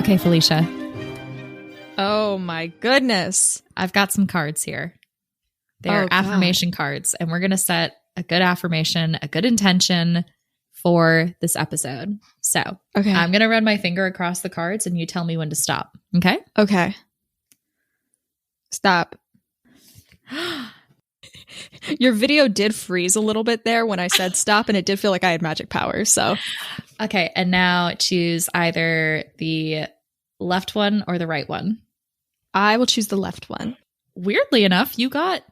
Okay, Felicia, Oh my goodness. I've got some cards here. They're affirmation cards, and we're going to set a good affirmation, a good intention for this episode. So I'm going to run my finger across the cards and you tell me when to stop. Okay? Okay. Stop. Your video did freeze a little bit there when I said stop, and it did feel like I had magic powers. So, okay. And now choose either the left one or the right one. I will choose the left one. Weirdly enough, you got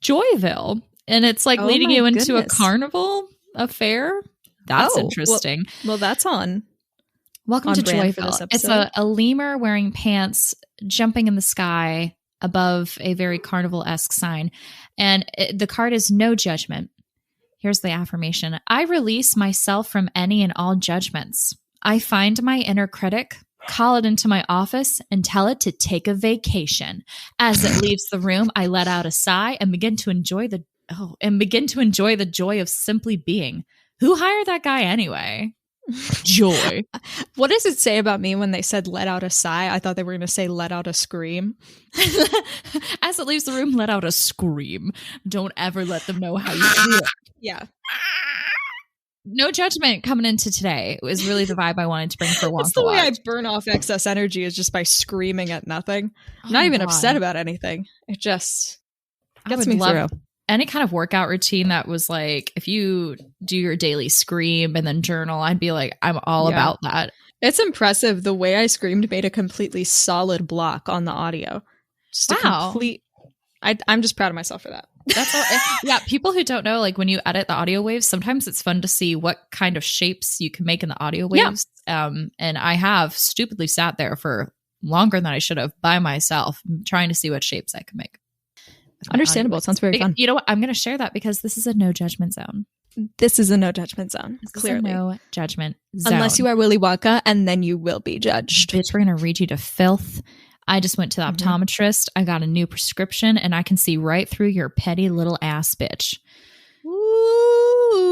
Joyville, and it's like leading you into a carnival affair. That's interesting. Well, that's on. Welcome to Joyville. It's a lemur wearing pants jumping in the sky above a very carnival-esque sign. And the card is no judgment. Here's the affirmation. I release myself from any and all judgments. I find my inner critic, call it into my office, and tell it to take a vacation. As it leaves the room, I let out a sigh and begin to enjoy the joy of simply being. Who hired that guy anyway? Joy. What does it say about me when they said let out a sigh? I thought they were going to say let out a scream. As it leaves the room, let out a scream. Don't ever let them know how you feel. Yeah. No judgment coming into today. It was really the vibe I wanted to bring for Wonka. That's the way I burn off excess energy, is just by screaming at nothing. I'm not even upset about anything. It just gets me through. Any kind of workout routine that was like, if you do your daily scream and then journal, I'd be like, I'm all about that. It's impressive. The way I screamed made a completely solid block on the audio. Just a complete. I'm just proud of myself for that. That's all. Yeah, people who don't know, like when you edit the audio waves, sometimes it's fun to see what kind of shapes you can make in the audio waves. Yeah. And I have stupidly sat there for longer than I should have by myself, trying to see what shapes I can make. Understandable. It sounds very fun. You know what? I'm going to share that because this is a no judgment zone. This is a no judgment zone. Clearly. No judgment zone. Unless you are Willy Wonka, and then you will be judged. Bitch, we're going to read you to filth. I just went to the optometrist. I got a new prescription, and I can see right through your petty little ass bitch. Ooh.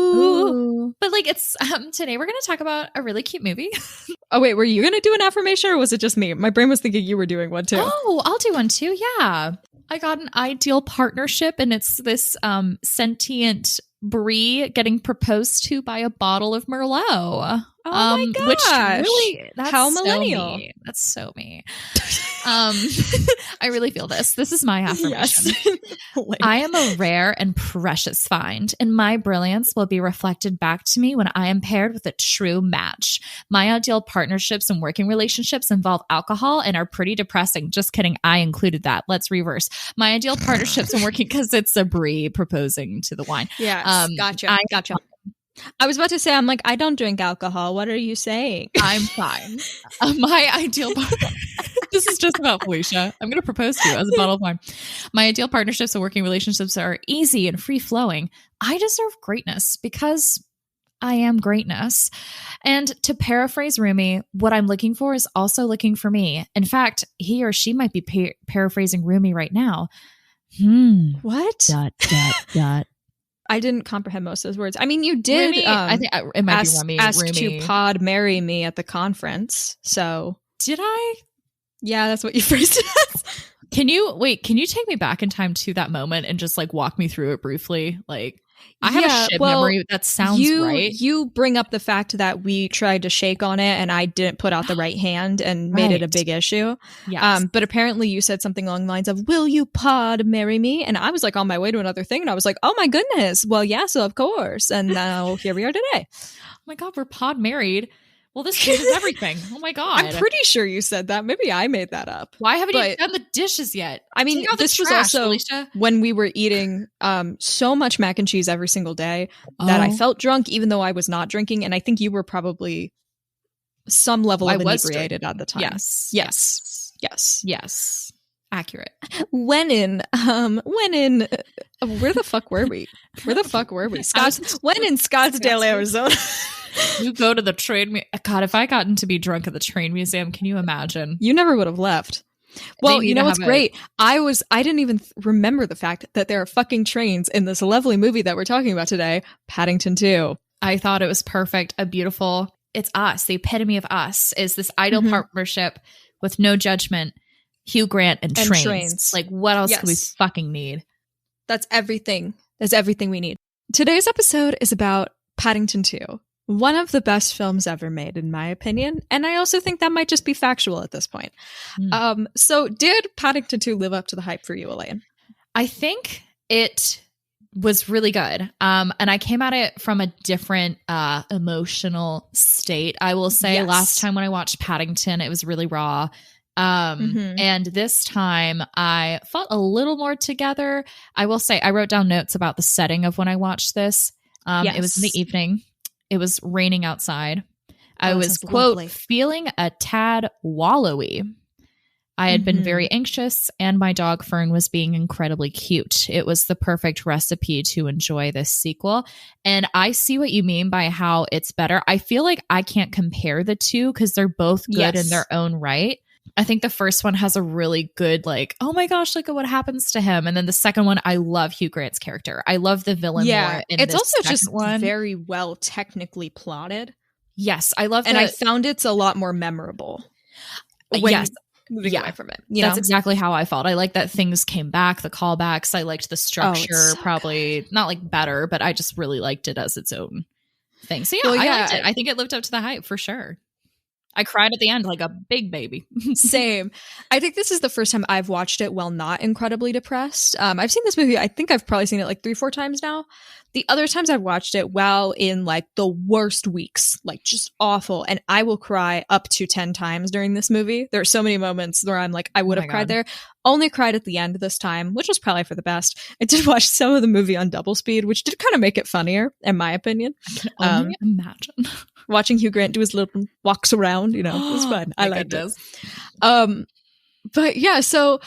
But like, it's today we're going to talk about a really cute movie. Oh, wait, were you going to do an affirmation, or was it just me? My brain was thinking you were doing one too. Oh, I'll do one too. Yeah. I got an ideal partnership, and it's this sentient brie getting proposed to by a bottle of Merlot. Oh my gosh. Which really, that's how millennial. So me. That's so me. I really feel this. This is my affirmation. Yes. I am a rare and precious find, and my brilliance will be reflected back to me when I am paired with a true match. My ideal partnerships and working relationships involve alcohol and are pretty depressing. Just kidding. I included that. Let's reverse. My ideal partnerships and working, because it's a brie proposing to the wine. Yeah. Gotcha. Gotcha. I was about to say, I'm like, I don't drink alcohol. What are you saying? I'm fine. My ideal this is just about Felicia. I'm going to propose to you as a bottle of wine. My ideal partnerships and working relationships are easy and free-flowing. I deserve greatness because I am greatness. And to paraphrase Rumi, what I'm looking for is also looking for me. In fact, he or she might be paraphrasing Rumi right now. What? ... I didn't comprehend most of those words. I mean, you did. Rumi, I think it might be Rumi. Ask to pod marry me at the conference. So did I? Yeah, that's what you phrased it as. Can you take me back in time to that moment and just like walk me through it briefly? Like, I have a shit memory. That sounds right. You bring up the fact that we tried to shake on it and I didn't put out the right hand and made it a big issue. Yes. But apparently you said something along the lines of, will you pod marry me? And I was like on my way to another thing, and I was like, oh my goodness. Well, yeah, so of course. And now here we are today. Oh my God, we're pod married. Well, this changes everything. Oh my God. I'm pretty sure you said that. Maybe I made that up. Why haven't you done the dishes yet? I mean, this was also Alicia. When we were eating so much mac and cheese every single day that I felt drunk, even though I was not drinking. And I think you were probably some level of inebriated at the time. Yes. Accurate. When in where the fuck were we? When in Scottsdale, Arizona. You go to the train. God, if I gotten to be drunk at the train museum, can you imagine? You never would have left. Well, you know what's great? I didn't even remember the fact that there are fucking trains in this lovely movie that we're talking about today, Paddington 2. I thought it was perfect. A beautiful it's us. The epitome of us is this idol partnership with no judgment, Hugh Grant and trains. Like, what else could we fucking need? That's everything. That's everything we need. Today's episode is about Paddington 2. One of the best films ever made, in my opinion. And I also think that might just be factual at this point. So did Paddington 2 live up to the hype for you, Elaine? I think it was really good. And I came at it from a different emotional state. I will say last time when I watched Paddington, it was really raw. And this time I felt a little more together. I will say I wrote down notes about the setting of when I watched this. It was in the evening. It was raining outside. I was, quote, lovely, feeling a tad wallowy. I had been very anxious, and my dog Fern was being incredibly cute. It was the perfect recipe to enjoy this sequel. And I see what you mean by how it's better. I feel like I can't compare the two because they're both good in their own right. I think the first one has a really good, like, oh my gosh, look at what happens to him. And then the second one, I love Hugh Grant's character. I love the villain more in it's this also just one. Very well technically plotted. Yes, I love and I found it's a lot more memorable. Moving away from it. That's exactly how I felt. I like that things came back, the callbacks. I liked the structure, probably not like better, but I just really liked it as its own thing. So I liked it. I think it lived up to the hype for sure. I cried at the end like a big baby. Same. I think this is the first time I've watched it while not incredibly depressed. I've seen this movie, I think I've probably seen it like 3-4 times now. The other times I've watched it while in like the worst weeks, like just awful. And I will cry up to 10 times during this movie. There are so many moments where I'm like, I would have cried there. Only cried at the end this time, which was probably for the best. I did watch some of the movie on double speed, which did kind of make it funnier, in my opinion. I can only imagine. Watching Hugh Grant do his little walks around, it was fun. I liked it. But yeah, so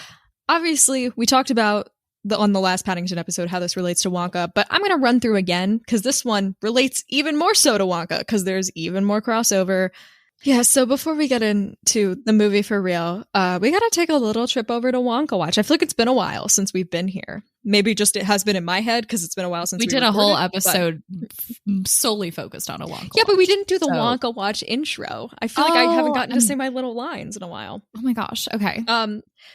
obviously we talked about on the last Paddington episode how this relates to Wonka, but I'm going to run through again because this one relates even more so to Wonka because there's even more crossover. Yeah, so before we get into the movie for real, we got to take a little trip over to Wonka Watch. I feel like it's been a while since we've been here. Maybe just it has been in my head because it's been a while since we did a whole episode solely focused on a Wonka Watch. But we didn't do the Wonka Watch intro. I feel like I haven't gotten to say my little lines in a while. Oh my gosh. Okay.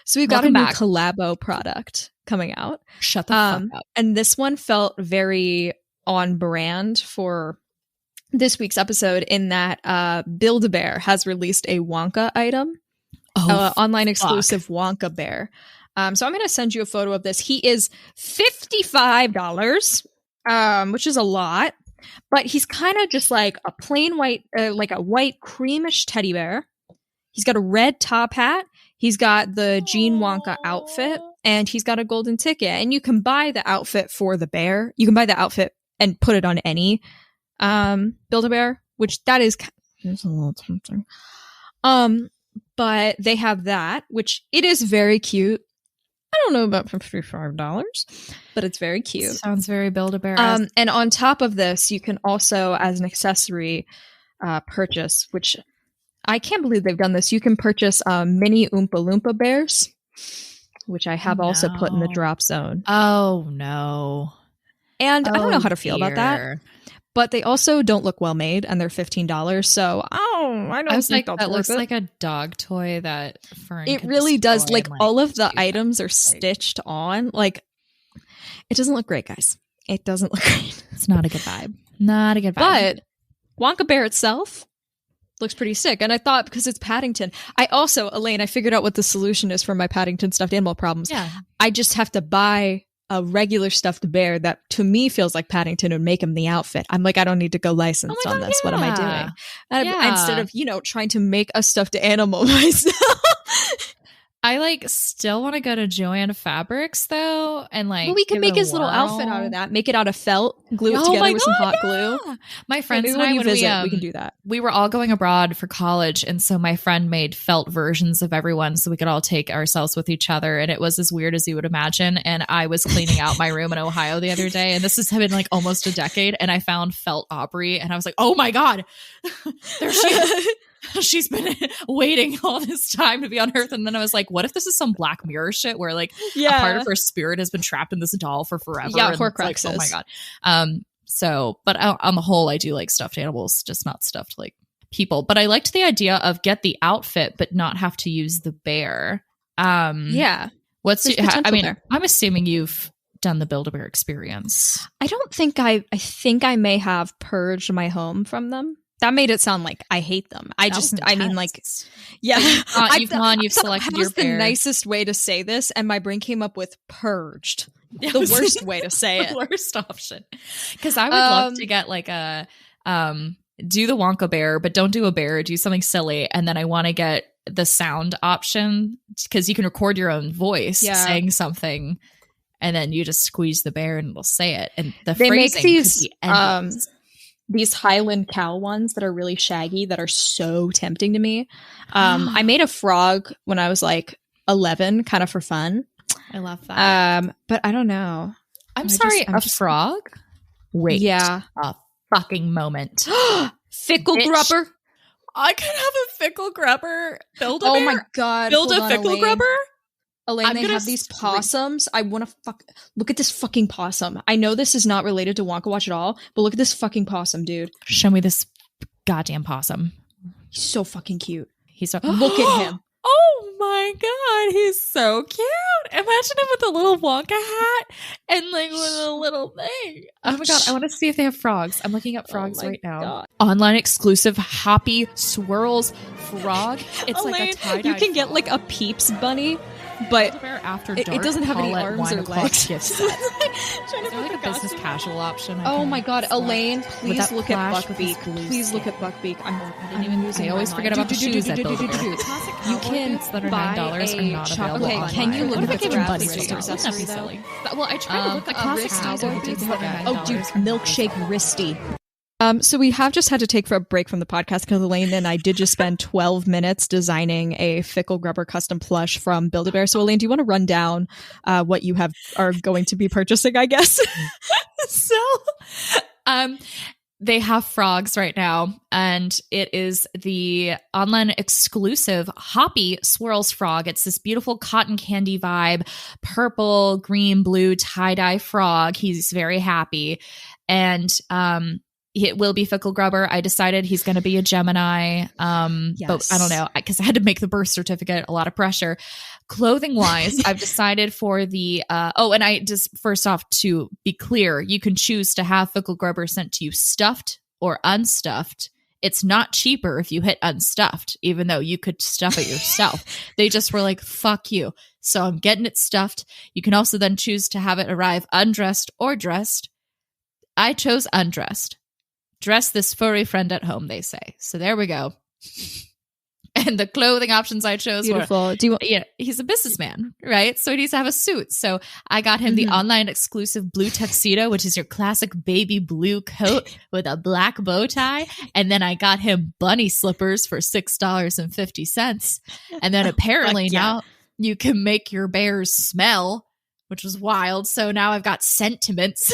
So we've got a new collabo product coming out. Shut the fuck up. And this one felt very on brand for this week's episode in that Build-A-Bear has released a Wonka item. Online exclusive Wonka Bear. So I'm going to send you a photo of this. He is $55, which is a lot, but he's kind of just like a plain white, like a white creamish teddy bear. He's got a red top hat. He's got the Gene Wonka outfit, and he's got a golden ticket. And you can buy the outfit for the bear. You can buy the outfit and put it on any Build-A-Bear, which that is a little tempting. But they have that, which it is very cute. I don't know about $55, but it's very cute. Sounds very Build-A-Bear. And on top of this, you can also, as an accessory, purchase, which I can't believe they've done this. You can purchase mini Oompa Loompa bears, which I have also put in the drop zone. Oh, no. And I don't know how to feel about that. But they also don't look well made, and they're $15. So I don't think that looks like a dog toy that Fern. It really does. Like all of the items are stitched on. Like it doesn't look great, guys. It doesn't look great. It's not a good vibe. Not a good vibe. But Wonka Bear itself looks pretty sick. And I thought because it's Paddington, Elaine, I figured out what the solution is for my Paddington stuffed animal problems. Yeah. I just have to buy a regular stuffed bear that to me feels like Paddington and make him the outfit. I'm like, I don't need to go licensed on this. What am I doing? Instead of, trying to make a stuffed animal myself. I still want to go to Joanne Fabrics though, and we can make his little outfit out of that. Make it out of felt, glue it together with some hot glue. My friends and I, when we can do that. We were all going abroad for college, and so my friend made felt versions of everyone so we could all take ourselves with each other, and it was as weird as you would imagine. And I was cleaning out my room in Ohio the other day, and this has been almost a decade, and I found felt Aubrey, and I was like, oh my god, there she is. She's been waiting all this time to be on Earth. And then I was like, what if this is some Black Mirror shit where a part of her spirit has been trapped in this doll for forever? Yeah, Horcruxes. Oh my god. But on the whole, I do like stuffed animals, just not stuffed people. But I liked the idea of get the outfit, but not have to use the bear. Yeah. I mean, there. I'm assuming you've done the Build-A-Bear experience. I don't think I think I may have purged my home from them. That made it sound like I hate them. I mean, like, yeah. You've selected your bear. The nicest way to say this, and my brain came up with purged. The worst way to say it. The worst option. Because I would love to get like a do the Wonka bear, but don't do a bear. Do something silly, and then I want to get the sound option because you can record your own voice saying something, and then you just squeeze the bear and it'll say it. And the they phrasing make these Highland cow ones that are really shaggy that are so tempting to me. I made a frog when I was like 11, kind of for fun. I love that. But I don't know. I'm sorry, a frog? Wait. Yeah. A fucking moment. Fickle grubber. I could have a fickle grubber. Build a bear. Oh my God. Build a fickle grubber? Elaine, they have these possums. I want to look at this fucking possum. I know this is not related to Wonka Watch at all, but look at this fucking possum, dude. Show me this goddamn possum. He's so fucking cute. He's so look at him. Oh my God, he's so cute. Imagine him with a little Wonka hat and like with a little thing. Oh my God, I want to see if they have frogs. I'm looking up frogs right now. God. Online exclusive Hoppy Swirls frog. It's Elaine, like a tie-dye you can get like a Peeps bunny, but after dark, it doesn't have any arms or legs. Is there like a business casual option? Oh my God, Elaine, please look at Buckbeak. Please look at Buckbeak. I always forget about the shoes at Build-A-Bear. You can that are $9 are not available. Okay, can you look at the bunny stickers? Wouldn't that be silly? Well, I tried to look at classic cowboy boots that are $9. Oh, dude, milkshake wristy. So we have just had to take a break from the podcast because Elaine and I did just spend 12 minutes designing a Fickle Grubber custom plush from Build-A-Bear. So Elaine, do you want to run down what you are going to be purchasing, I guess? They have frogs right now, and it is the online exclusive Hoppy Swirls frog. It's this beautiful cotton candy vibe, purple, green, blue tie-dye frog. He's very happy. And it will be Fickle Grubber. I decided he's going to be a Gemini. But I don't know, because I had to make the birth certificate, a lot of pressure. Clothing wise, I've decided for the and I just first off, to be clear, you can choose to have Fickle Grubber sent to you stuffed or unstuffed. It's not cheaper if you hit unstuffed, even though you could stuff it yourself. They just were like, fuck you. So I'm getting it stuffed. You can also then choose to have it arrive undressed or dressed. I chose undressed. Dress this furry friend at home, they say. So there we go. And the clothing options I chose were, he's a businessman, right? So he needs to have a suit. So I got him the online exclusive blue tuxedo, which is your classic baby blue coat with a black bow tie. And then I got him bunny slippers for $6.50. And then apparently now you can make your bears smell, which was wild. So now I've got sentiments.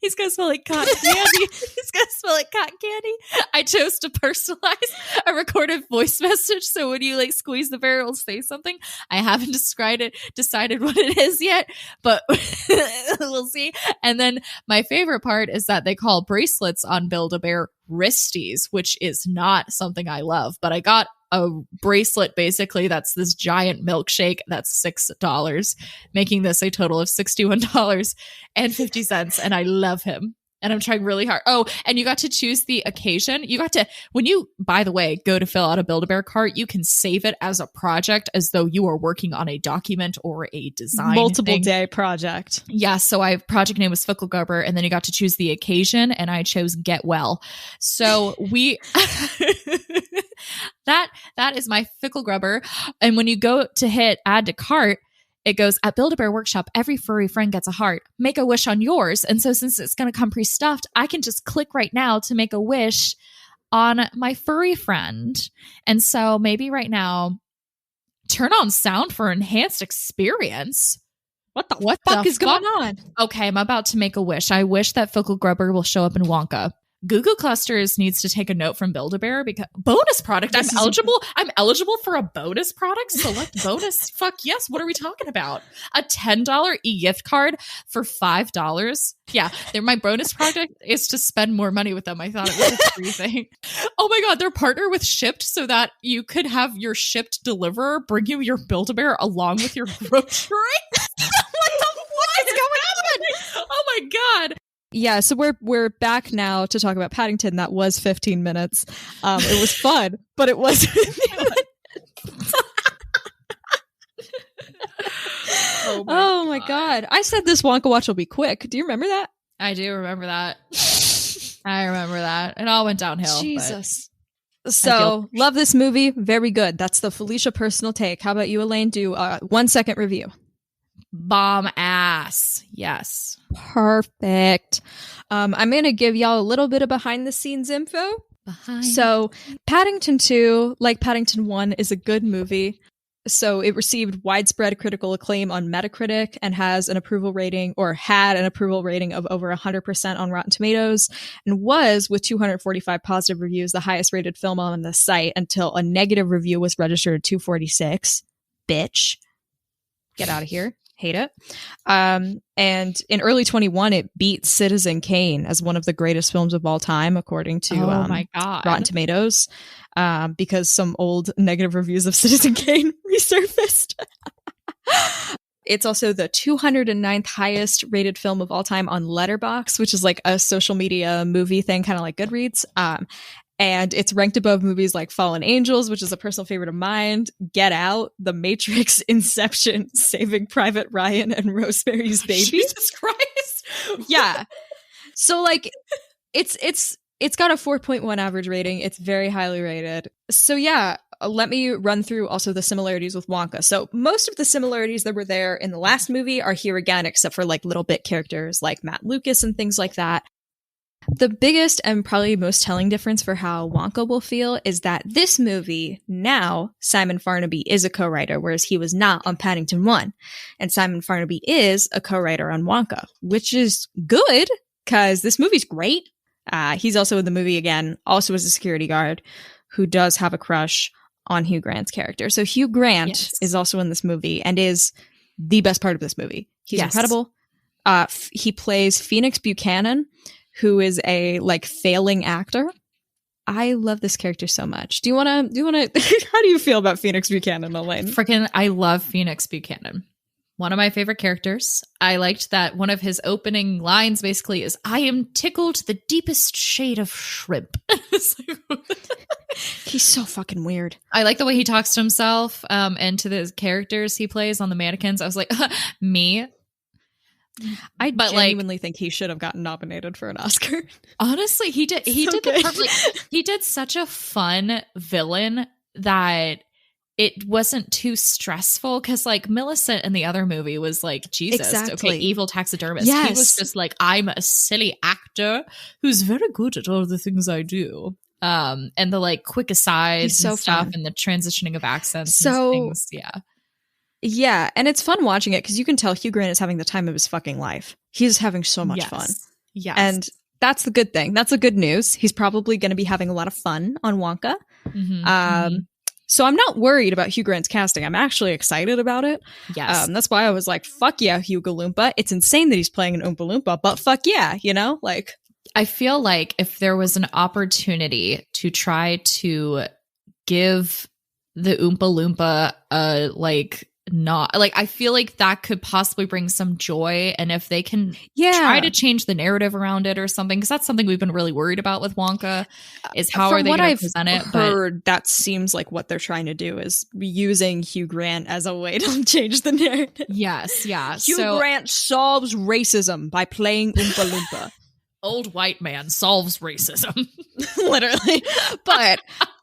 He's gonna smell like cotton candy. He's gonna smell like cotton candy. I chose to personalize a recorded voice message, so when you like squeeze the bear, it'll say something. I haven't decided what it is yet, but we'll see. And then my favorite part is that they call bracelets on Build-A-Bear wristies, which is not something I love, but I got a bracelet basically that's this giant milkshake that's $6, making this a total of $61.50. And I love him. And I'm trying really hard. Oh, and you got to choose the occasion. You got to, when you, by the way, go to fill out a Build-A-Bear cart, you can save it as a project as though you are working on a document or a design multiple day project. Yeah. So project name was Fickle Grubber, and then you got to choose the occasion, and I chose Get Well. So we that is my Fickle Grubber. And when you go to hit add to cart, it goes, at Build-A-Bear Workshop, every furry friend gets a heart. Make a wish on yours. And so since it's going to come pre-stuffed, I can just click right now to make a wish on my furry friend. And so maybe right now, turn on sound for enhanced experience. What the fuck is going on? Okay, I'm about to make a wish. I wish that Fickle Grubber will show up in Wonka. Goo Clusters needs to take a note from Build-A-Bear because bonus product. I'm eligible for a bonus product. Select bonus. Fuck yes. What are we talking about? A $10 e-gift card for $5. Yeah, my bonus product is to spend more money with them. I thought it was a free thing. Oh my God, they're partnered with Shipt so that you could have your Shipt deliverer bring you your Build-A-Bear along with your groceries. What the fuck is going on? Oh my God. Yeah, so we're back now to talk about Paddington. That was 15 minutes. It was fun, but it was. Oh my God. I said this Wonka watch will be quick. Do you remember that? I do remember that. I remember that. It all went downhill. Jesus. So, love this movie. Very good. That's the Felicia personal take. How about you, Elaine? Do a 1 second review. Bomb ass. Yes. Perfect. I'm going to give y'all a little bit of behind the scenes info. So Paddington 2, like Paddington 1, is a good movie. So it received widespread critical acclaim on Metacritic and has an approval rating, or had an approval rating of over 100% on Rotten Tomatoes, and was, with 245 positive reviews, the highest rated film on the site until a negative review was registered at 246. Bitch. Get out of here. Hate it. And in early 21, it beat Citizen Kane as one of the greatest films of all time, according to my God. Rotten Tomatoes, because some old negative reviews of Citizen Kane resurfaced. It's also the 209th highest rated film of all time on Letterboxd, which is like a social media movie thing, kind of like Goodreads. And it's ranked above movies like Fallen Angels, which is a personal favorite of mine, Get Out, The Matrix, Inception, Saving Private Ryan, and Rosemary's Baby. Jesus Christ. Yeah. So like it's got a 4.1 average rating. It's very highly rated. So yeah, let me run through also the similarities with Wonka. So most of the similarities that were there in the last movie are here again, except for like little bit characters like Matt Lucas and things like that. The biggest and probably most telling difference for how Wonka will feel is that this movie, now, Simon Farnaby is a co-writer, whereas he was not on Paddington 1. And Simon Farnaby is a co-writer on Wonka, which is good, because this movie's great. He's also in the movie again, also as a security guard, who does have a crush on Hugh Grant's character. So Hugh Grant is also in this movie and is the best part of this movie. He's incredible. He plays Phoenix Buchanan, who is a like failing actor. I love this character so much. Do you want to, how do you feel about Phoenix Buchanan, Elaine? I love Phoenix Buchanan. One of my favorite characters. I liked that one of his opening lines basically is, I am tickled the deepest shade of shrimp. He's so fucking weird. I like the way he talks to himself and to the characters he plays on the mannequins. I was like, me? I genuinely think he should have gotten nominated for an Oscar. Honestly, he did. He did the perfect. He did such a fun villain that it wasn't too stressful. Because like Millicent in the other movie was like, Jesus, okay, evil taxidermist. Yes. He was just like, I'm a silly actor who's very good at all the things I do. And the like quick asides and stuff, and the transitioning of accents and things. Yeah, and it's fun watching it because you can tell Hugh Grant is having the time of his fucking life. He's having so much fun. Yes. And that's the good thing. That's the good news. He's probably going to be having a lot of fun on Wonka. So I'm not worried about Hugh Grant's casting. I'm actually excited about it. Yes. That's why I was like, fuck yeah, Hugo Loompa. It's insane that he's playing an Oompa Loompa, but fuck yeah, you know? Like, I feel like if there was an opportunity to try to give the Oompa Loompa I feel like that could possibly bring some joy, and if they can try to change the narrative around it or something, because that's something we've been really worried about with Wonka, is how are they going to present it. But that seems like what they're trying to do is using Hugh Grant as a way to change the narrative. Yes, yeah. Hugh Grant solves racism by playing Oompa Loompa. Old white man solves racism. Literally. But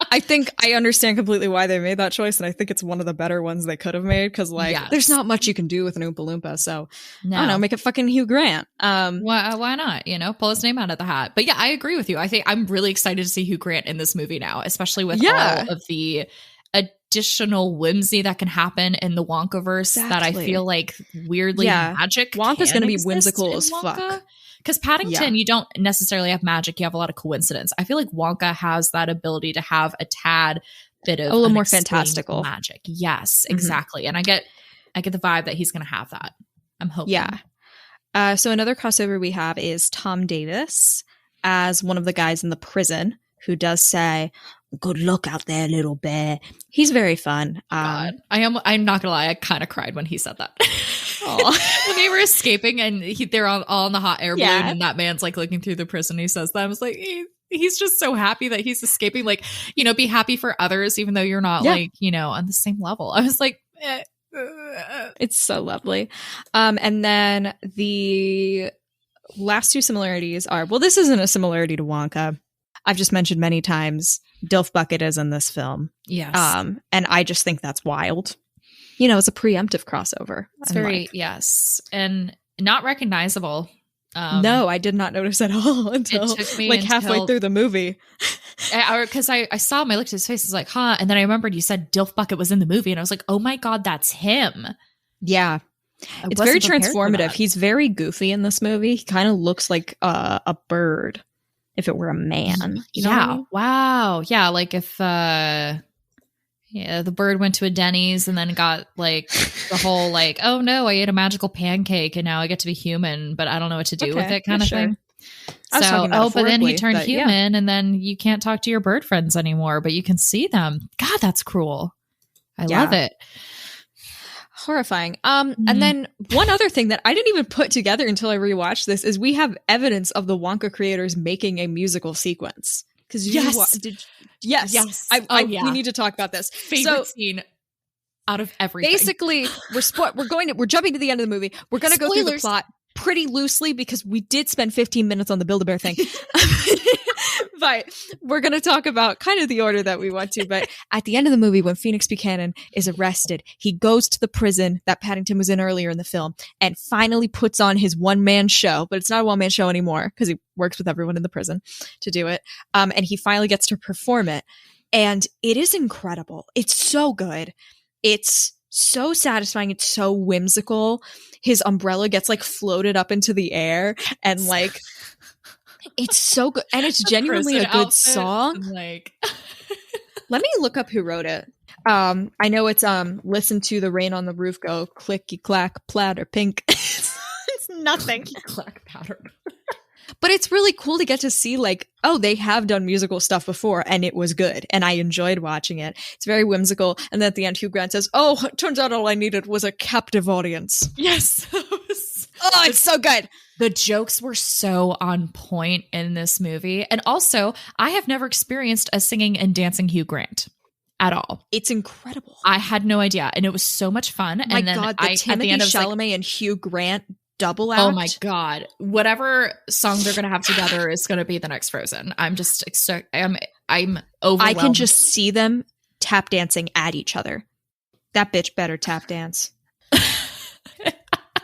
I think I understand completely why they made that choice, and I think it's one of the better ones they could have made, because there's not much you can do with an Oompa Loompa, so I don't know, make it fucking Hugh Grant. Why not? You know, pull his name out of the hat. But yeah, I agree with you. I think I'm really excited to see Hugh Grant in this movie now, especially with all of the additional whimsy that can happen in the Wonkaverse that I feel like weirdly magic. Wonka's going to be whimsical as fuck. Because Paddington, you don't necessarily have magic. You have a lot of coincidence. I feel like Wonka has that ability to have a tad bit of a little more fantastical magic. Yes, exactly. And I get the vibe that he's going to have that. I'm hoping. Yeah. So another crossover we have is Tom Davis as one of the guys in the prison who does say, "Good luck out there, little bear." He's very fun. I'm not gonna lie, I kind of cried when he said that. When they were escaping and they're all in the hot air balloon and that man's like looking through the prison. He says that. I was like, he's just so happy that he's escaping. Like, you know, be happy for others, even though you're not like, you know, on the same level. I was like, it's so lovely. And then the last two similarities are, well, this isn't a similarity to Wonka. I've just mentioned many times Dilf Bucket is in this film. Yes. And I just think that's wild. You know, it's a preemptive crossover. It's very, yes. And not recognizable. No, I did not notice at all until like halfway through the movie. Because I saw him, I looked at his face, I was like, huh. And then I remembered you said Dilf Bucket was in the movie. And I was like, oh my God, that's him. Yeah. It's very transformative. He's very goofy in this movie. He kind of looks like a bird if it were a man. You know what I mean? Wow. Yeah. Like if the bird went to a Denny's and then got like the whole like, oh no, I ate a magical pancake and now I get to be human, but I don't know what to do with it kind of thing. So, but then he turned human and then you can't talk to your bird friends anymore, but you can see them. God, that's cruel. I love it. Horrifying. And then one other thing that I didn't even put together until I rewatched this is we have evidence of the Wonka creators making a musical sequence. Because we need to talk about this. Favorite scene out of everything. Basically, we're jumping to the end of the movie. We're going to go through the plot pretty loosely because we did spend 15 minutes on the Build-A-Bear thing. But we're going to talk about kind of the order that we want to. But at the end of the movie, when Phoenix Buchanan is arrested, he goes to the prison that Paddington was in earlier in the film and finally puts on his one-man show. But it's not a one-man show anymore because he works with everyone in the prison to do it. And he finally gets to perform it. And it is incredible. It's so good. It's so satisfying. It's so whimsical. His umbrella gets like floated up into the air and like... It's so good. And it's genuinely a good song. Like, let me look up who wrote it. I know it's listen to the rain on the roof go clicky clack platter pink. It's nothing. Clack patter. But it's really cool to get to see like, oh, they have done musical stuff before and it was good. And I enjoyed watching it. It's very whimsical. And then at the end, Hugh Grant says, oh, it turns out all I needed was a captive audience. Yes. Oh, it's so good. The jokes were so on point in this movie. And also, I have never experienced a singing and dancing Hugh Grant at all. It's incredible. I had no idea. And it was so much fun. My God, the Timothy Chalamet and Hugh Grant double act. Oh my God. Whatever song they're going to have together is going to be the next Frozen. I'm just, I'm overwhelmed. I can just see them tap dancing at each other. That bitch better tap dance.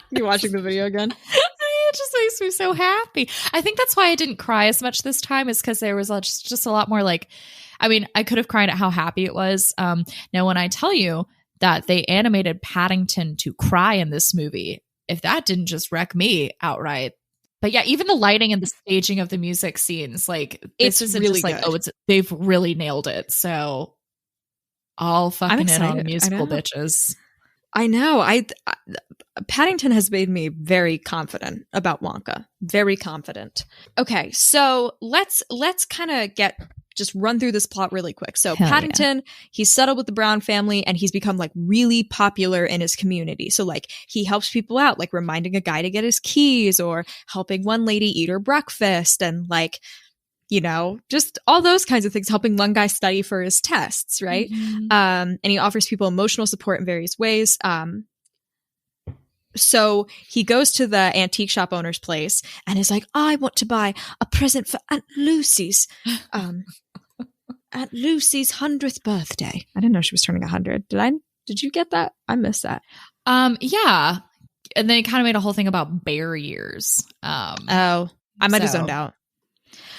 You watching the video again? It just makes me so happy. I think that's why I didn't cry as much this time, is because there was just a lot more like, I mean, I could have cried at how happy it was. Now, when I tell you that they animated Paddington to cry in this movie, if that didn't just wreck me outright. But yeah, even the lighting and the staging of the music scenes, like this isn't really just like, they've really nailed it. So all fucking in on musical bitches. I know. Paddington has made me very confident about Wonka. Very confident. Okay, so let's kind of just run through this plot really quick. So Paddington, he's settled with the Brown family and he's become like really popular in his community. So like he helps people out, like reminding a guy to get his keys or helping one lady eat her breakfast and like, you know, just all those kinds of things, helping one guy study for his tests, right? Mm-hmm. And he offers people emotional support in various ways. So he goes to the antique shop owner's place and is like, I want to buy a present for Aunt Lucy's, Aunt Lucy's 100th birthday. I didn't know she was turning 100. Did you get that? I missed that. Yeah. And they kind of made a whole thing about bear years. I might have zoned out.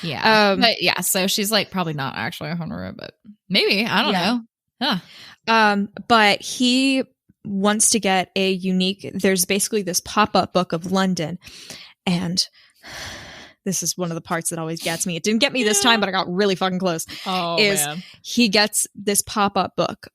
Yeah. But yeah, so she's like probably not actually 100, but maybe. I don't know. Huh. But he wants to get there's basically this pop-up book of London. And this is one of the parts that always gets me. It didn't get me this time, but I got really fucking close. Oh, man. He gets this pop-up book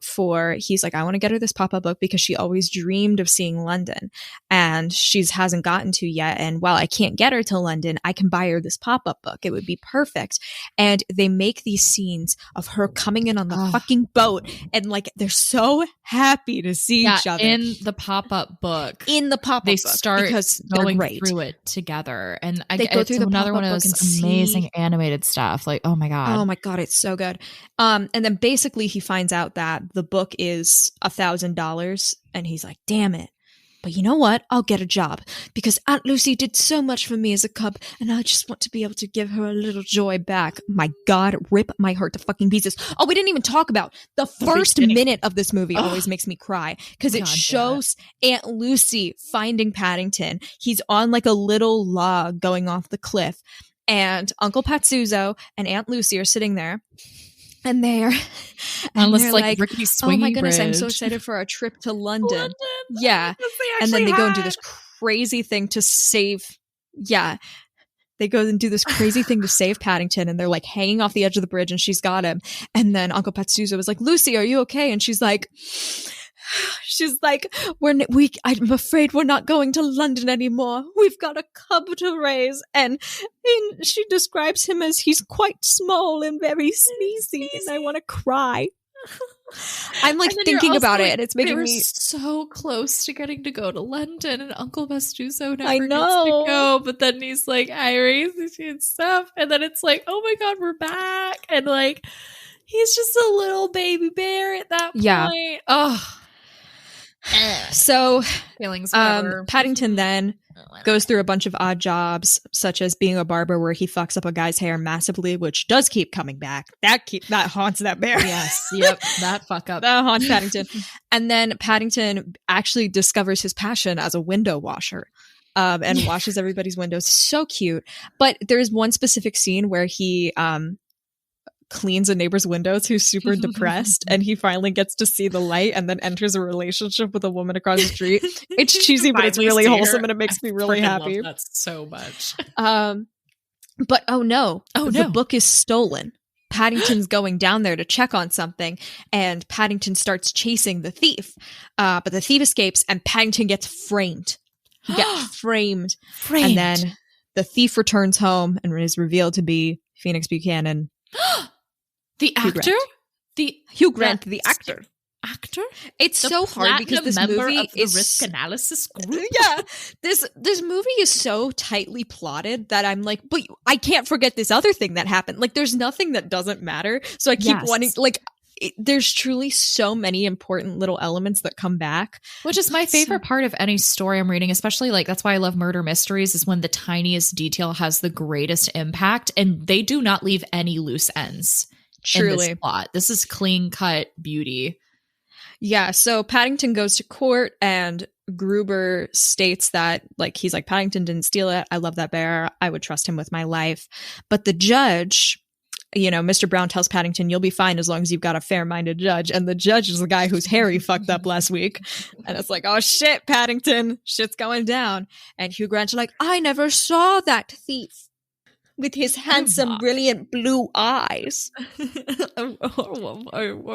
he's like, I want to get her this pop-up book because she always dreamed of seeing London and hasn't gotten to yet. And while I can't get her to London, I can buy her this pop-up book. It would be perfect. And they make these scenes of her coming in on the fucking boat and like, they're so happy to see each other. In the pop-up book. They start going through it together. And they go through another one of those amazing animated stuff. Like, oh my god, it's so good. And then basically he finds out that the book is $1,000, and he's like, "Damn it! But you know what? I'll get a job because Aunt Lucy did so much for me as a cub, and I just want to be able to give her a little joy back." My God, rip my heart to fucking pieces. Oh, we didn't even talk about the first minute of this movie. Always makes me cry because it shows Aunt Lucy finding Paddington. He's on like a little log going off the cliff, and Uncle Patsuzzo and Aunt Lucy are sitting there. And they're like rickety oh my goodness, bridge. I'm so excited for our trip to London. Yeah. And then they go and do this crazy thing to save. Yeah. They go and do this crazy thing to save Paddington, and they're like hanging off the edge of the bridge, and she's got him. And then Uncle Patsuzzo was like, "Lucy, are you okay?" And she's like, I'm afraid we're not going to London anymore. We've got a cub to raise. And she describes him as he's quite small and very sneezy, and I want to cry. I'm like thinking about it, and it's making me so close to getting to go to London, and Uncle Pastuso never gets to go. But then he's like, I raised you and stuff, and then it's like, oh my god, we're back, and like he's just a little baby bear at that point. Yeah. Oh. So feelings. Paddington then goes through a bunch of odd jobs, such as being a barber, where he fucks up a guy's hair massively, which does keep coming back. That haunts that bear. Yes, yep, that fuck up. That haunts Paddington. And then Paddington actually discovers his passion as a window washer, and washes everybody's windows. So cute. But there's one specific scene where he cleans a neighbor's windows who's super depressed, and he finally gets to see the light and then enters a relationship with a woman across the street. It's cheesy, but it's really wholesome, and it makes me really happy. Love that so much. But the book is stolen. Paddington's going down there to check on something, and Paddington starts chasing the thief. But the thief escapes, and Paddington gets framed. He gets framed. And then the thief returns home and is revealed to be Phoenix Buchanan. The actor? Hugh Grant, the actor. Actor? It's so hard because this movie is risk analysis group. Yeah. This movie is so tightly plotted that I'm like, but I can't forget this other thing that happened. Like, there's nothing that doesn't matter. So I keep wanting, like, there's truly so many important little elements that come back. Which is my favorite part of any story I'm reading, especially like that's why I love murder mysteries, is when the tiniest detail has the greatest impact, and they do not leave any loose ends. Truly. In this plot. This is clean cut beauty. Yeah, so Paddington goes to court, and Gruber states that, like, he's like, Paddington didn't steal it. I love that bear. I would trust him with my life. But the judge, Mr. Brown tells Paddington, you'll be fine as long as you've got a fair-minded judge. And the judge is the guy whose hair he fucked up last week. And it's like, oh shit, Paddington, shit's going down. And Hugh Grant's like, I never saw that thief with his handsome, brilliant blue eyes.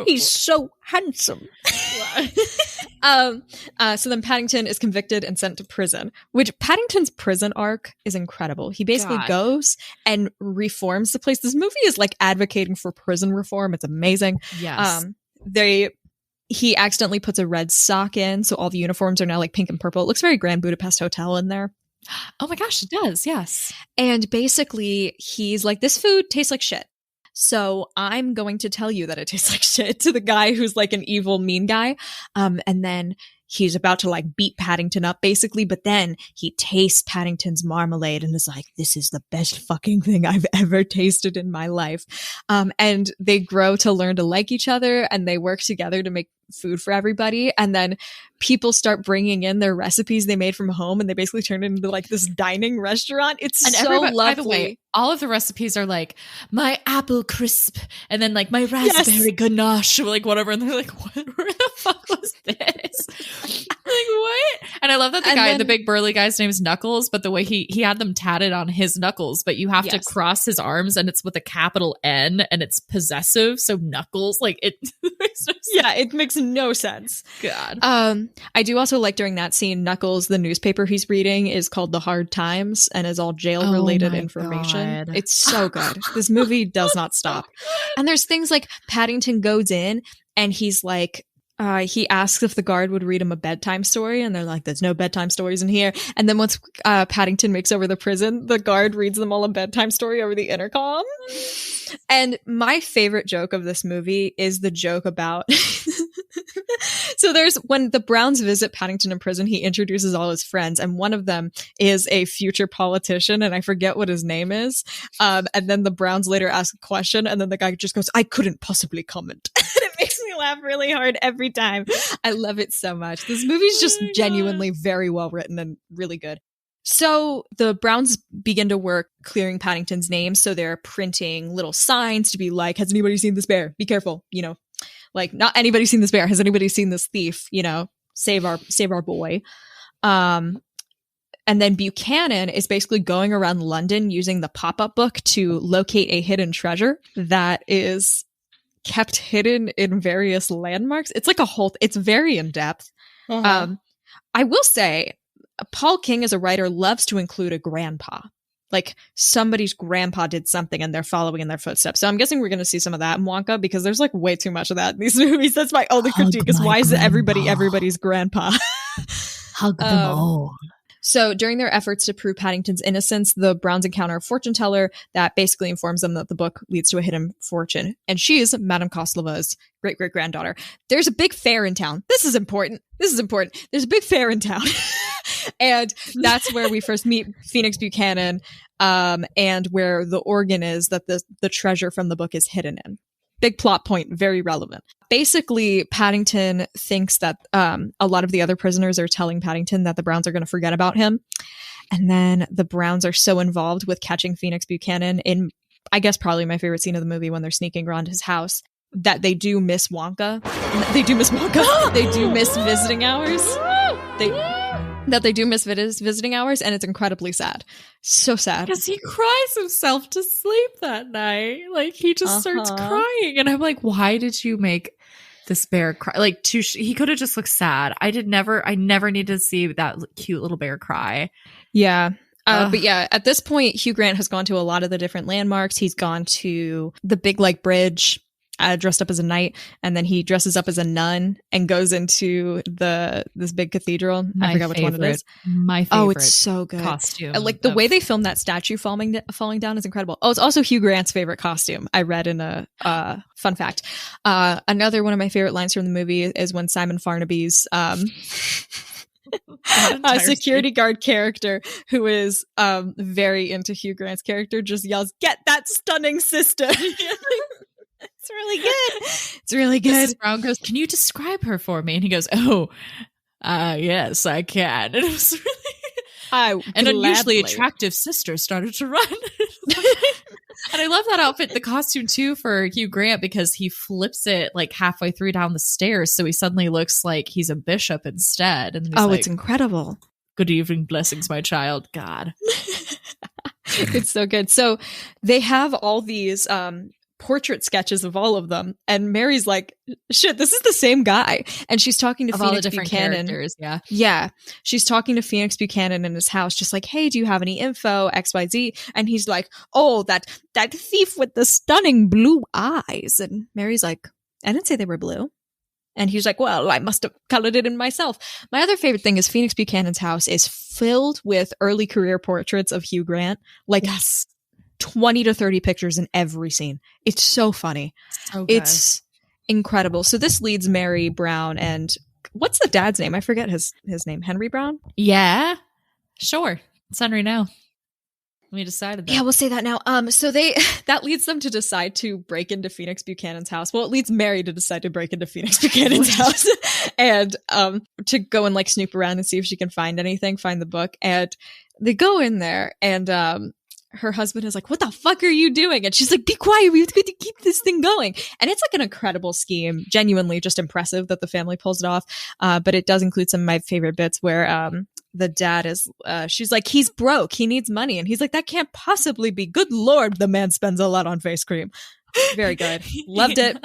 He's so handsome. So then Paddington is convicted and sent to prison, which Paddington's prison arc is incredible. He basically goes and reforms the place. This movie is like advocating for prison reform. It's amazing. Yes. He accidentally puts a red sock in, so all the uniforms are now like pink and purple. It looks very Grand Budapest Hotel in there. Oh my gosh, it does. Yes. And basically he's like, this food tastes like shit. So I'm going to tell you that it tastes like shit to the guy who's like an evil, mean guy. And then he's about to like beat Paddington up basically, but then he tastes Paddington's marmalade and is like, this is the best fucking thing I've ever tasted in my life. And they grow to learn to like each other, and they work together to make food for everybody. And then people start bringing in their recipes they made from home, and they basically turn it into like this dining restaurant. It's so lovely. By the way, all of the recipes are like my apple crisp, and then like my raspberry ganache, or like whatever. And they're like, where the fuck was this? Like, what? And I love that the big burly guy's name is Knuckles, but the way he had them tatted on his knuckles, but you have to cross his arms and it's with a capital N and it's possessive. So Knuckles, like it makes no sense. Yeah, it makes no sense. God. I do also like during that scene, Knuckles, the newspaper he's reading is called The Hard Times and is all jail related information. God. It's so good. This movie does not stop. And there's things like Paddington goes in and he's like, he asks if the guard would read him a bedtime story, and they're like, there's no bedtime stories in here. And then once Paddington makes over the prison, the guard reads them all a bedtime story over the intercom. And my favorite joke of this movie is the joke about... So when the Browns visit Paddington in prison, he introduces all his friends, and one of them is a future politician, and I forget what his name is. And then the Browns later ask a question, and then the guy just goes, I couldn't possibly comment. And it makes me laugh really hard every time. I love it so much. This movie's just genuinely very well written and really good. So the Browns begin to work clearing Paddington's name, so they're printing little signs to be like, has anybody seen this bear? Be careful, like, not anybody seen this bear. Has anybody seen this thief? Save our boy. And then Buchanan is basically going around London using the pop-up book to locate a hidden treasure that is kept hidden in various landmarks. It's like it's very in-depth. Uh-huh. I will say, Paul King as a writer loves to include a grandpa. Like somebody's grandpa did something and they're following in their footsteps. So I'm guessing we're going to see some of that in Wonka because there's like way too much of that in these movies. That's my only critique is why is everybody's grandpa? Hug them all. So during their efforts to prove Paddington's innocence, the Browns encounter a fortune teller that basically informs them that the book leads to a hidden fortune. And she's Madame Koslova's great-great-granddaughter. There's a big fair in town. This is important. There's a big fair in town. And that's where we first meet Phoenix Buchanan, and where the organ is that the treasure from the book is hidden in. Big plot point, very relevant. Basically, Paddington thinks that a lot of the other prisoners are telling Paddington that the Browns are going to forget about him. And then the Browns are so involved with catching Phoenix Buchanan in, I guess, probably my favorite scene of the movie when they're sneaking around his house, that they do miss Wonka. They do miss visiting hours. They do miss visiting hours, and it's incredibly sad. So sad. Because he cries himself to sleep that night. Like, he just starts crying. And I'm like, why did you make this bear cry? Like, he could have just looked sad. I never needed to see that cute little bear cry. Yeah. But yeah, at this point, Hugh Grant has gone to a lot of the different landmarks. He's gone to the Big Lake Bridge, dressed up as a knight, and then he dresses up as a nun and goes into this big cathedral. I forgot which one it is. My favorite. Oh, it's so good. Costume. Like the way they filmed that statue falling down is incredible. Oh, it's also Hugh Grant's favorite costume. I read in a fun fact. Another one of my favorite lines from the movie is when Simon Farnaby's a security guard character who is very into Hugh Grant's character just yells, "Get that stunning sister!" It's really good. It's really good. Mrs. Brown goes, "Can you describe her for me?" And he goes, yes, I can. And it was really an unusually attractive sister started to run. And I love that outfit, the costume too, for Hugh Grant, because he flips it like halfway through down the stairs, so he suddenly looks like he's a bishop instead. And it's incredible. "Good evening, blessings, my child." God. It's so good. So they have all these portrait sketches of all of them, and Mary's like, shit, this is the same guy. And she's talking to Phoenix Buchanan. Yeah, she's talking to Phoenix Buchanan in his house, just like, "Hey, do you have any info, XYZ?" And he's like, "Oh, that thief with the stunning blue eyes." And Mary's like, "I didn't say they were blue." And he's like, "Well, I must have colored it in myself." My other favorite thing is Phoenix Buchanan's house is filled with early career portraits of Hugh Grant. Like, yes. 20 to 30 pictures in every scene. It's so funny. So good. It's incredible. So this leads Mary Brown and what's the dad's name? I forget his name. Henry Brown? Yeah. Sure. It's Henry now. We decided that. Yeah, we'll say that now. So that leads them to decide to break into Phoenix Buchanan's house. Well, it leads Mary to decide to break into Phoenix Buchanan's house and to go and like snoop around and see if she can find the book. And they go in there and her husband is like, what the fuck are you doing? And she's like, be quiet, we have to keep this thing going. And it's like an incredible scheme, genuinely just impressive that the family pulls it off. But it does include some of my favorite bits where the dad is, she's like, he's broke, he needs money. And he's like, that can't possibly be. Good Lord, the man spends a lot on face cream. Very good. Loved it.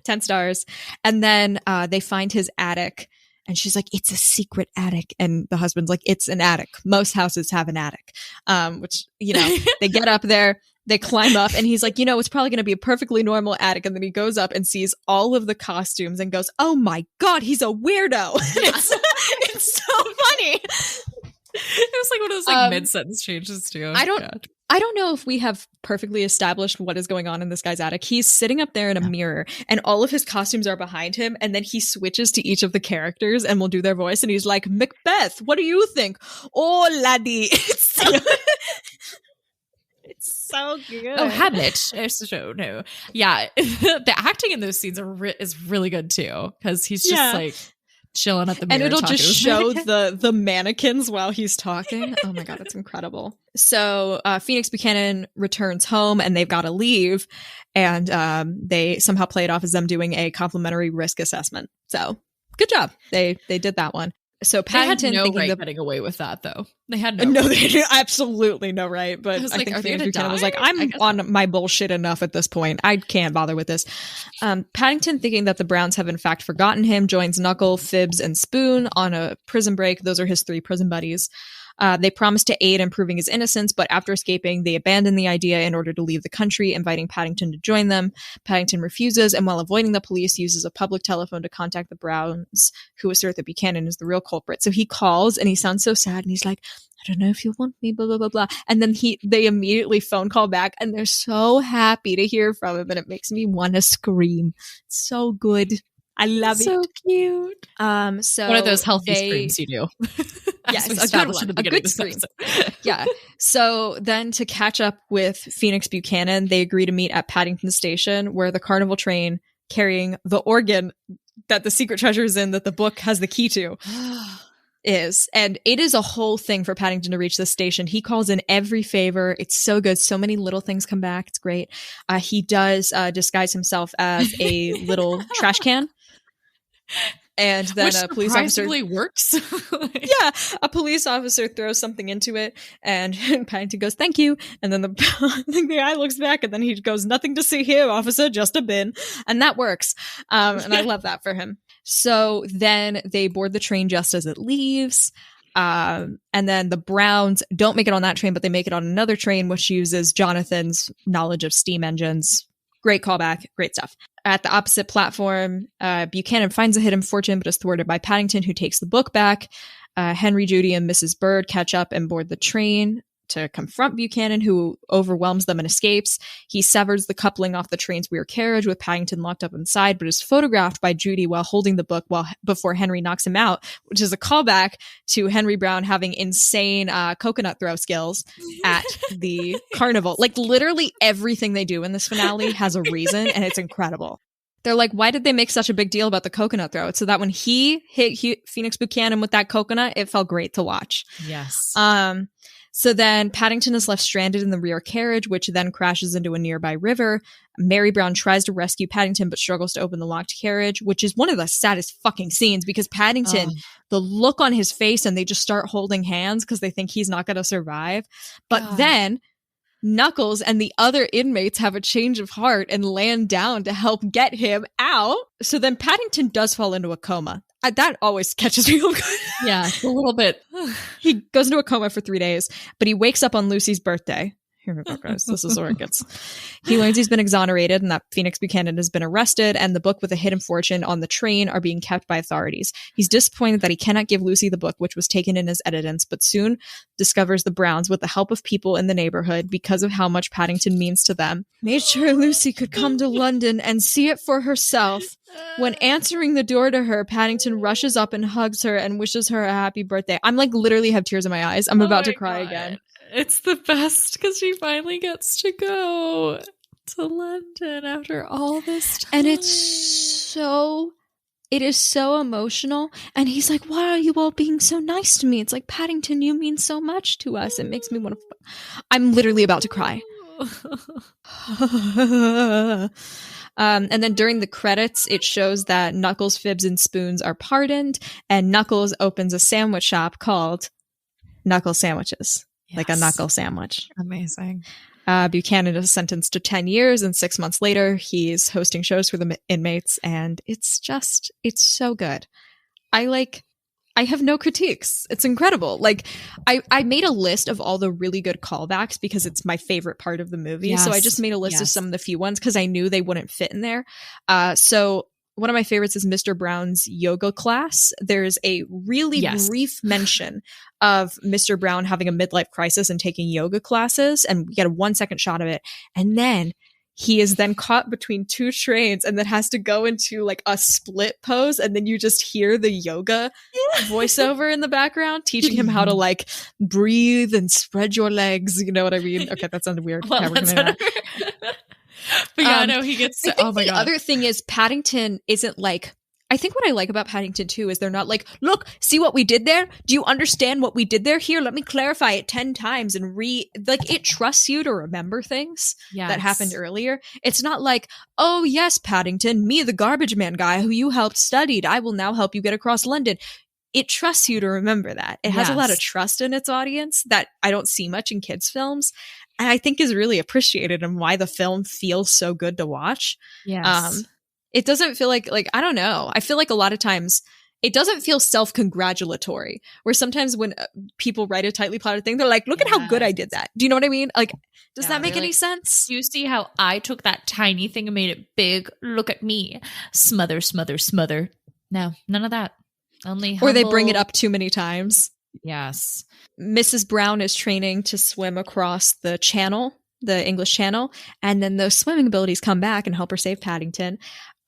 10 stars. And then they find his attic. And she's like, it's a secret attic. And the husband's like, it's an attic. Most houses have an attic. Which, you know, they get up there, they climb up, and he's like, you know, it's probably going to be a perfectly normal attic. And then he goes up and sees all of the costumes and goes, oh my God, he's a weirdo. And it's so funny. It was like one of those like mid-sentence changes too. I don't know if we have perfectly established what is going on in this guy's attic. He's sitting up there in a mirror and all of his costumes are behind him. And then he switches to each of the characters and will do their voice. And he's like, Macbeth, what do you think? Oh, laddie. It's so good. Oh, Hamlet. So, no. Yeah. The acting in those scenes is really good too. Because he's just like chilling at the mirror. And it'll just show the mannequins while he's talking. Oh my God, it's incredible. So Phoenix Buchanan returns home and they've got to leave. And they somehow play it off as them doing a complimentary risk assessment. So good job. They did that one. So Paddington they had no right getting away with that, though. They had no right. They had absolutely no right. But I think Phoenix Buchanan was like, I'm on my bullshit enough at this point. I can't bother with this. Paddington, thinking that the Browns have in fact forgotten him, joins Knuckle, Fibs, and Spoon on a prison break. Those are his 3 prison buddies. They promise to aid in proving his innocence, but after escaping, they abandon the idea in order to leave the country, inviting Paddington to join them. Paddington refuses, and while avoiding the police, uses a public telephone to contact the Browns, who assert that Buchanan is the real culprit. So he calls, and he sounds so sad, and he's like, I don't know if you want me, blah, blah, blah, blah. And then they immediately phone call back, and they're so happy to hear from him, and it makes me want to scream. It's so good. I love it. So cute. So one of those healthy screams you do. Yes, a good one. A good scream. Yeah. So then to catch up with Phoenix Buchanan, they agree to meet at Paddington Station, where the carnival train carrying the organ that the secret treasure is in, that the book has the key to, is. And it is a whole thing for Paddington to reach this station. He calls in every favor. It's so good. So many little things come back. It's great. He does disguise himself as a little trash can. And then a police officer works. Yeah, a police officer throws something into it, and Paddington goes, "Thank you." And then the guy looks back, and then he goes, "Nothing to see here, officer, just a bin," and that works. And I love that for him. So then they board the train just as it leaves. And then the Browns don't make it on that train, but they make it on another train, which uses Jonathan's knowledge of steam engines. Great callback, great stuff. At the opposite platform, Buchanan finds a hidden fortune, but is thwarted by Paddington, who takes the book back. Henry, Judy, and Mrs. Bird catch up and board the train to confront Buchanan, who overwhelms them and escapes. He severs the coupling off the train's rear carriage with Paddington locked up inside, but is photographed by Judy while holding the book before Henry knocks him out, which is a callback to Henry Brown having insane coconut throw skills at the carnival. Like literally everything they do in this finale has a reason, and it's incredible. They're like, why did they make such a big deal about the coconut throw? So that when he hit Phoenix Buchanan with that coconut, it felt great to watch. Yes. So then Paddington is left stranded in the rear carriage, which then crashes into a nearby river. Mary Brown tries to rescue Paddington, but struggles to open the locked carriage, which is one of the saddest fucking scenes because Paddington, the look on his face, and they just start holding hands because they think he's not going to survive. But then Knuckles and the other inmates have a change of heart and land down to help get him out. So then Paddington does fall into a coma. That always catches me off guard. Yeah, a little bit. He goes into a coma for 3 days, but he wakes up on Lucy's birthday. Here we go, guys. This is where it gets. He learns he's been exonerated and that Phoenix Buchanan has been arrested, and the book with a hidden fortune on the train are being kept by authorities. He's disappointed that he cannot give Lucy the book, which was taken in as evidence, but soon discovers the Browns, with the help of people in the neighborhood, because of how much Paddington means to them, made sure Lucy could come to London and see it for herself. When answering the door to her, Paddington rushes up and hugs her and wishes her a happy birthday. I'm like literally have tears in my eyes. I'm about to cry again. It's the best because she finally gets to go to London after all this time. And it's so It is so emotional. And he's like, why are you all being so nice to me? It's like, Paddington, you mean so much to us. It makes me want to... I'm literally about to cry. And then during the credits, it shows that Knuckles, Fibs, and Spoons are pardoned. And Knuckles opens a sandwich shop called Knuckles Sandwiches. Yes. Like a knuckle sandwich. Amazing. Buchanan is sentenced to 10 years, and 6 months later, he's hosting shows for the inmates, and it's so good. I have no critiques. It's incredible. Like, I made a list of all the really good callbacks because it's my favorite part of the movie. Yes. So I just made a list of some of the few ones because I knew they wouldn't fit in there. So one of my favorites is Mr. Brown's yoga class. There's a really brief mention of Mr. Brown having a midlife crisis and taking yoga classes, and we get a 1-second shot of it. And then he is then caught between two trains and then has to go into like a split pose. And then you just hear the yoga voiceover in the background, teaching him how to like breathe and spread your legs. You know what I mean? Okay, that sounded weird. Well, but yeah, no, he gets. Oh my god. The other thing is Paddington isn't like. I think what I like about Paddington too is they're not like, look, see what we did there? Do you understand what we did there? Here, let me clarify it 10 times and like it trusts you to remember things that happened earlier. It's not like, oh yes, Paddington, me, the garbage man guy who you helped studied. I will now help you get across London. It trusts you to remember that. It has a lot of trust in its audience that I don't see much in kids' films. And I think is really appreciated and why the film feels so good to watch. Yes. It doesn't feel like, I don't know. I feel like a lot of times it doesn't feel self-congratulatory, where sometimes when people write a tightly plotted thing, they're like, look at how good I did that. Do you know what I mean? Like, does that make any sense? You see how I took that tiny thing and made it big? Look at me. Smother, smother, smother. No, none of that. Only humble. Or they bring it up too many times. Yes. Mrs. Brown is training to swim across the channel, the English Channel, and then those swimming abilities come back and help her save Paddington.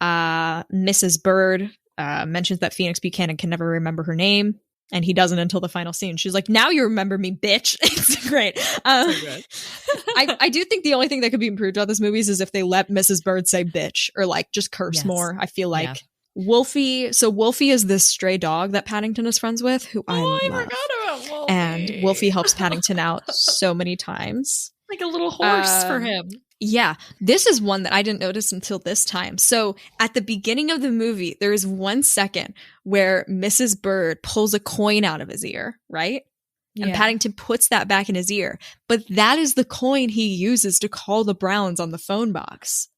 Mrs. Bird mentions that Phoenix Buchanan can never remember her name, and he doesn't until the final scene. She's like, now you remember me, bitch. It's great. I do think the only thing that could be improved on this movie is if they let Mrs. Bird say bitch or like just curse more. I feel like Wolfie. So Wolfie is this stray dog that Paddington is friends with, who I love. Forgot about Wolfie. And Wolfie helps Paddington out so many times. Like a little horse for him. Yeah, this is one that I didn't notice until this time. So at the beginning of the movie, there is 1 second where Mrs. Bird pulls a coin out of his ear, right? Yeah. And Paddington puts that back in his ear. But that is the coin he uses to call the Browns on the phone box.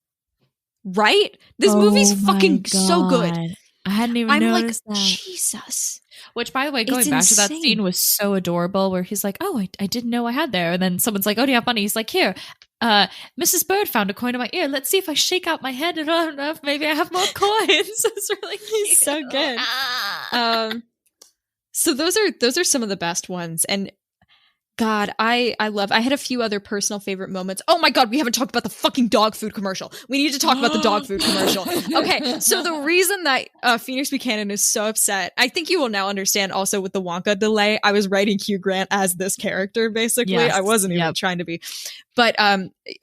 Right? This movie's fucking so good. I hadn't even noticed that. Jesus. Which, by the way, going back to that scene was so adorable where he's like, oh, I didn't know I had there. And then someone's like, oh, do you have money? He's like, here, Mrs. Bird found a coin in my ear. Let's see if I shake out my head and I don't know if maybe I have more coins. It's really cute. He's so good. So those are some of the best ones. And God, I had a few other personal favorite moments. Oh my God, we haven't talked about the fucking dog food commercial. We need to talk about the dog food commercial. Okay, so the reason that Phoenix Buchanan is so upset, I think you will now understand also with the Wonka delay. I was writing Hugh Grant as this character, basically. Yes. I wasn't even trying to be. But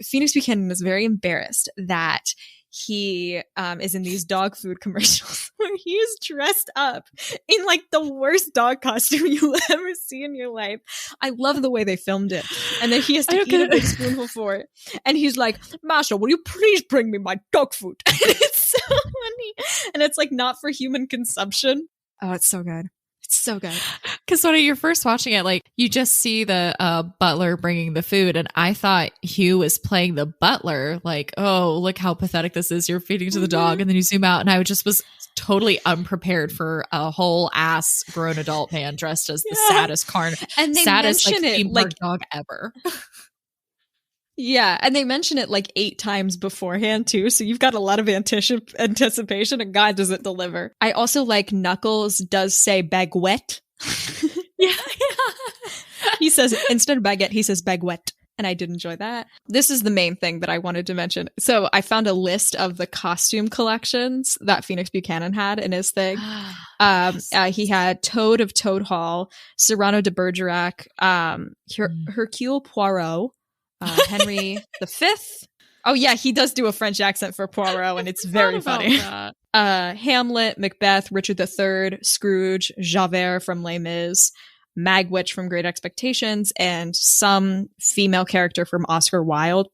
Phoenix Buchanan is very embarrassed that he is in these dog food commercials where he is dressed up in like the worst dog costume you'll ever see in your life. I love the way they filmed it. And then he has to eat a big spoonful for it. And he's like, Master, will you please bring me my dog food? And it's so funny. And it's like not for human consumption. Oh, it's so good. It's so good. Because when you're first watching it, like you just see the butler bringing the food, and I thought Hugh was playing the butler. Like, oh, look how pathetic this is. You're feeding to the dog, and then you zoom out, and I just was totally unprepared for a whole ass grown adult man dressed as the saddest and they saddest theme park dog ever. Yeah, and they mention it like 8 times beforehand too, so you've got a lot of anticipation, and God doesn't deliver. I also like Knuckles does say baguette. Yeah. He says, instead of baguette, he says baguette, and I did enjoy that. This is the main thing that I wanted to mention. So I found a list of the costume collections that Phoenix Buchanan had in his thing. He had Toad of Toad Hall, Cyrano de Bergerac, Hercule Poirot, Henry V, Oh yeah, he does do a French accent for Poirot, and it's very funny. Hamlet, Macbeth, Richard III, Scrooge, Javert from Les Mis, Magwitch from Great Expectations, and some female character from Oscar Wilde,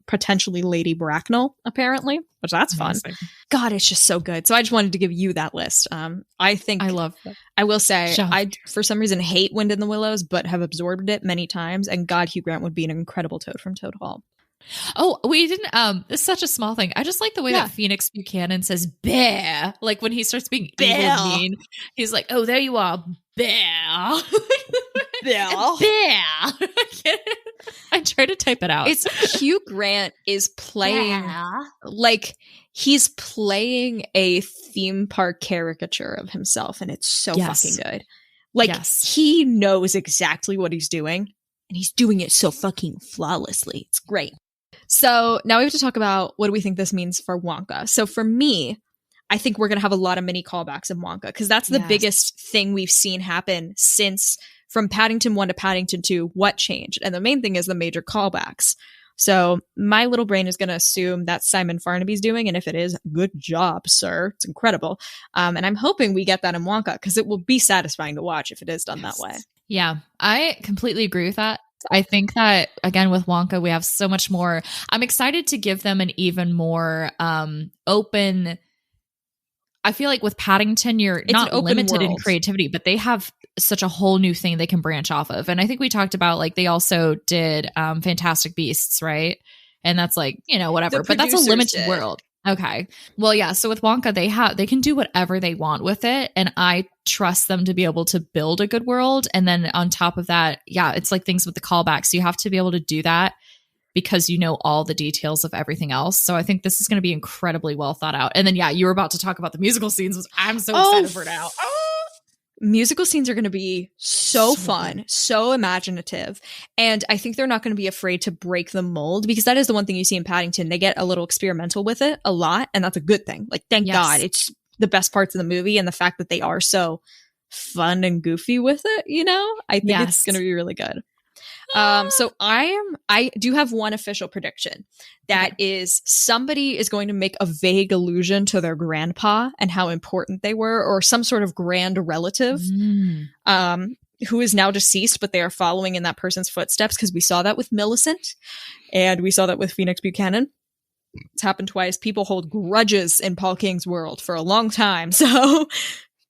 potentially Lady Bracknell, apparently, which that's fun. Amazing. God, it's just so good. So I just wanted to give you that list. I love that. I will say, I for some reason hate Wind in the Willows, but have absorbed it many times, and God, Hugh Grant would be an incredible Toad from Toad Hall. Oh, we didn't, it's such a small thing. I just like the way that Phoenix Buchanan says bear. Like when he starts being evil and mean, he's like, oh, there you are, bear. Bear. Bear. I try to type it out. It's Hugh Grant is playing, like he's playing a theme park caricature of himself, and it's so fucking good. Like he knows exactly what he's doing, and he's doing it so fucking flawlessly. It's great. So now we have to talk about what do we think this means for Wonka. So for me, I think we're going to have a lot of mini callbacks of Wonka because that's the biggest thing we've seen happen since from Paddington 1 to Paddington 2, what changed? And the main thing is the major callbacks. So my little brain is going to assume that's Simon Farnaby's doing. And if it is, good job, sir. It's incredible. And I'm hoping we get that in Wonka because it will be satisfying to watch if it is done that way. Yeah, I completely agree with that. I think that, again, with Wonka, we have so much more. I'm excited to give them an even more open. I feel like with Paddington, you're not limited in creativity, but they have such a whole new thing they can branch off of. And I think we talked about, like, they also did Fantastic Beasts, right? And that's like, you know, whatever, but that's a limited world. Okay. Well, yeah. So with Wonka, they can do whatever they want with it. And I trust them to be able to build a good world. And then on top of that, it's like things with the callbacks. You have to be able to do that because you know all the details of everything else. So I think this is going to be incredibly well thought out. And then, you were about to talk about the musical scenes, which I'm so excited for now. Musical scenes are going to be so fun, so imaginative. And I think they're not going to be afraid to break the mold because that is the one thing you see in Paddington. They get a little experimental with it a lot. And that's a good thing. Like, thank God it's the best parts of the movie. And the fact that they are so fun and goofy with it, you know, I think it's going to be really good. So I do have one official prediction that is somebody is going to make a vague allusion to their grandpa and how important they were, or some sort of grand relative, who is now deceased, but they are following in that person's footsteps. Because we saw that with Millicent and we saw that with Phoenix Buchanan. It's happened twice. People hold grudges in Paul King's world for a long time. So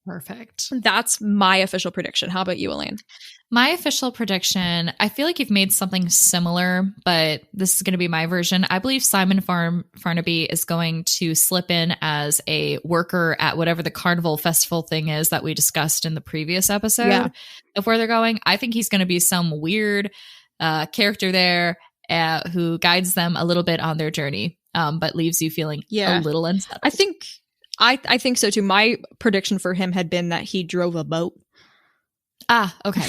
perfect. That's my official prediction. How about you, Elaine? My official prediction, I feel like you've made something similar, but this is going to be my version. I believe Simon Farnaby is going to slip in as a worker at whatever the carnival festival thing is that we discussed in the previous episode of where they're going. I think he's going to be some weird character there who guides them a little bit on their journey, but leaves you feeling a little unsettled. I think so too. My prediction for him had been that he drove a boat. Okay.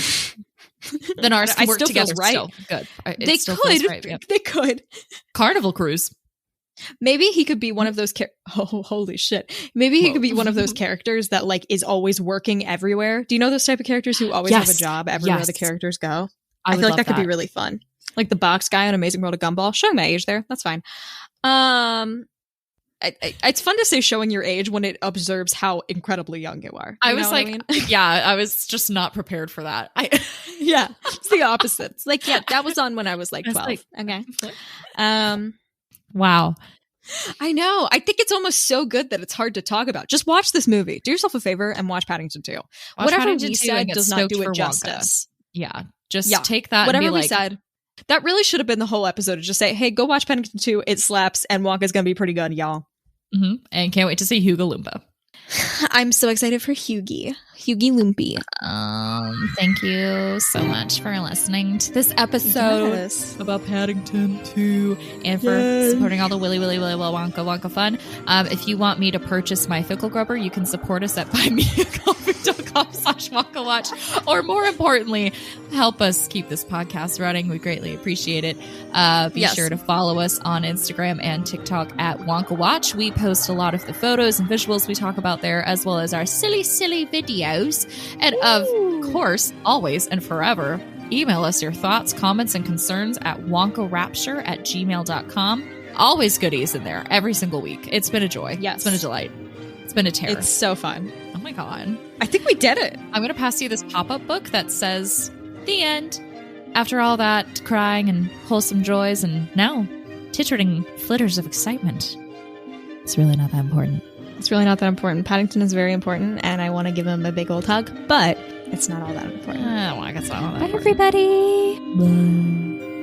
Then ours can work together. Right. Still. Good. They could. Right, yeah. They could. Carnival cruise. Maybe he could be one of those. Holy shit! Maybe he could be one of those characters that like is always working everywhere. Do you know those type of characters who always have a job everywhere the characters go? I feel like that could be really fun. Like the box guy on Amazing World of Gumball. Showing my age there. That's fine. It's fun to say showing your age when it observes how incredibly young you are. I was like, I was just not prepared for that. It's the opposite. It's like, that was on when I was like 12. Okay. Wow. I know. I think it's almost so good that it's hard to talk about. Just watch this movie. Do yourself a favor and watch Paddington 2. Whatever Paddington we said does not do it justice. Yeah. Just take that whatever and be we said. That really should have been the whole episode. To just say, hey, go watch Paddington 2. It slaps, and Wonka's going to be pretty good, y'all. Mm-hmm. And can't wait to see Hugo Loompa. I'm so excited for Hughie Lumpy. Thank you so much for listening to this episode about Paddington 2 and for supporting all the Willy Wonka fun. If you want me to purchase my Fickle Grubber, you can support us at buymeacoffee.com/WonkaWatch, or more importantly, help us keep this podcast running. We greatly appreciate it. Be sure to follow us on Instagram and TikTok at Wonka Watch. We post a lot of the photos and visuals we talk about there, as well as our silly videos. And of course, always and forever, email us your thoughts, comments, and concerns at wonkarapture@gmail.com. Always goodies in there every single week. It's been a joy. Yes. It's been a delight. It's been a terror. It's so fun. Oh my God. I think we did it. I'm going to pass you this pop-up book that says, the end. After all that crying and wholesome joys and now tittering flitters of excitement. It's really not that important. It's really not that important. Paddington is very important, and I want to give him a big old hug, but it's not all that important. I guess not all that Bye, important. everybody. Bye.